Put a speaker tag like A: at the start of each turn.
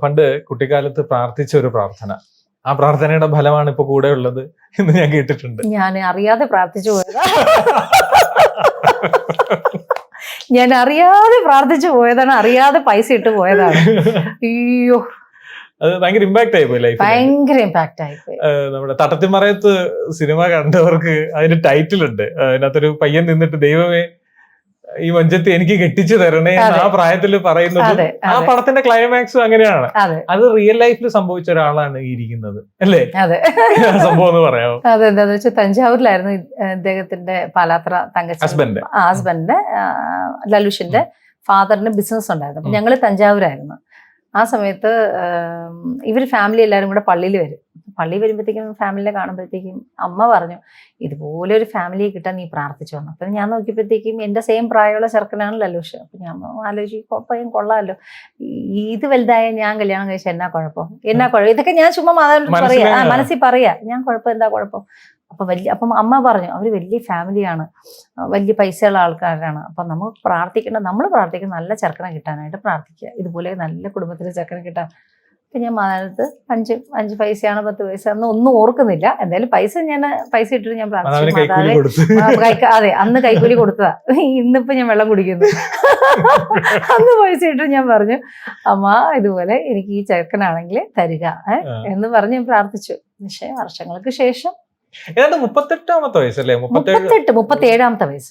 A: പണ്ട് കുട്ടിക്കാലത്ത് പ്രാർത്ഥിച്ച ഒരു പ്രാർത്ഥന, ആ പ്രാർത്ഥനയുടെ ഫലമാണ് ഇപ്പൊ കൂടെ ഉള്ളത് എന്ന് ഞാൻ കേട്ടിട്ടുണ്ട്.
B: ഞാൻ അറിയാതെ പ്രാർത്ഥിച്ചു പോയതാ. ഞാൻ അറിയാതെ പ്രാർത്ഥിച്ചു പോയതാണ്, അറിയാതെ പൈസ ഇട്ട് പോയതാണ്. അയ്യോ,
A: അത് ഭയങ്കര ഇമ്പാക്ട് ആയിപ്പോയി ലൈഫ്.
B: ഭയങ്കര ഇമ്പാക്ട് ആയിപ്പോയി.
A: നമ്മുടെ തട്ടത്തിമറയത്ത് സിനിമ കണ്ടവർക്ക് അതിന് ടൈറ്റിൽ ഉണ്ട്. അതിനകത്തൊരു പയ്യൻ നിന്നിട്ട് ദൈവമേ ഈ വഞ്ചത്തി എനിക്ക് കെട്ടിച്ചു തരണേ എന്ന് ആ പ്രായത്തിൽ പറയുന്നത്. ആ പടത്തിന്റെ ക്ലൈമാക്സും അങ്ങനെയാണ്. അത് റിയൽ ലൈഫിൽ സംഭവിച്ച ഒരാളാണ് ഈ ഇരിക്കുന്നത് അല്ലേ?
B: അതെ,
A: സംഭവം എന്ന് പറയാമോ?
B: അതെ, എന്താന്ന് വെച്ചാൽ തഞ്ചാവൂരിലായിരുന്നു ഇദ്ദേഹത്തിന്റെ പാലാത്ര തങ്കച്ചൻ ഹസ്ബൻഡിന്റെ ലലുഷിന്റെ ഫാദറിന് ബിസിനസ് ഉണ്ടായിരുന്നു. അപ്പൊ ഞങ്ങള് തഞ്ചാവൂരായിരുന്നു. ആ സമയത്ത് ഇവർ ഫാമിലി എല്ലാവരും കൂടെ പള്ളിയിൽ വരും. പള്ളി വരുമ്പോഴത്തേക്കും ഫാമിലിയെ കാണുമ്പോഴത്തേക്കും അമ്മ പറഞ്ഞു, ഇതുപോലെ ഒരു ഫാമിലിയെ കിട്ടാൻ നീ പ്രാർത്ഥിച്ചു വന്നു. അപ്പം ഞാൻ നോക്കിയപ്പോഴത്തേക്കും എൻ്റെ സെയിം പ്രായമുള്ള ചെറുക്കനാണ് ലലൂഷ്. അപ്പം ഞാൻ ആലോചിക്കും, പയ്യൻ കൊള്ളാമല്ലോ, ഇത് വലുതായ ഞാൻ കല്യാണം കഴിച്ചാൽ എന്നാ കുഴപ്പം, ഇതൊക്കെ ഞാൻ ചുമ്മാ മനസ്സിൽ പറയാ, ഞാൻ കുഴപ്പം, എന്താ കുഴപ്പം. അപ്പം അമ്മ പറഞ്ഞു, അവർ വലിയ ഫാമിലിയാണ്, വലിയ പൈസയുള്ള ആൾക്കാരാണ്, അപ്പം നമുക്ക് നമ്മൾ പ്രാർത്ഥിക്കണം നല്ല ചെറുക്കനെ കിട്ടാനായിട്ട് പ്രാർത്ഥിക്കുക, ഇതുപോലെ നല്ല കുടുംബത്തിലെ ചെറുക്കനെ കിട്ടാൻ. അപ്പം ഞാൻ മാതാനത്ത് 5 പൈസയാണ് 10 പൈസ ഒന്നും ഓർക്കുന്നില്ല. എന്തായാലും പൈസ ഇട്ടിട്ട് ഞാൻ പ്രാർത്ഥിച്ചു. അതെ, അന്ന് കൈക്കൂലി കൊടുത്തതാ. ഇന്നിപ്പോ ഞാൻ വെള്ളം കുടിക്കുന്നു. അന്ന് പൈസ ഇട്ടിട്ട് ഞാൻ പറഞ്ഞു, അമ്മ ഇതുപോലെ എനിക്ക് ഈ ചെറുക്കനാണെങ്കിൽ തരിക എന്ന് പറഞ്ഞ് ഞാൻ പ്രാർത്ഥിച്ചു. പക്ഷേ വർഷങ്ങൾക്ക് ശേഷം
A: 38-ാമത്തെ വയസ്സല്ലേ?
B: 37-ാമത്തെ വയസ്സിൽ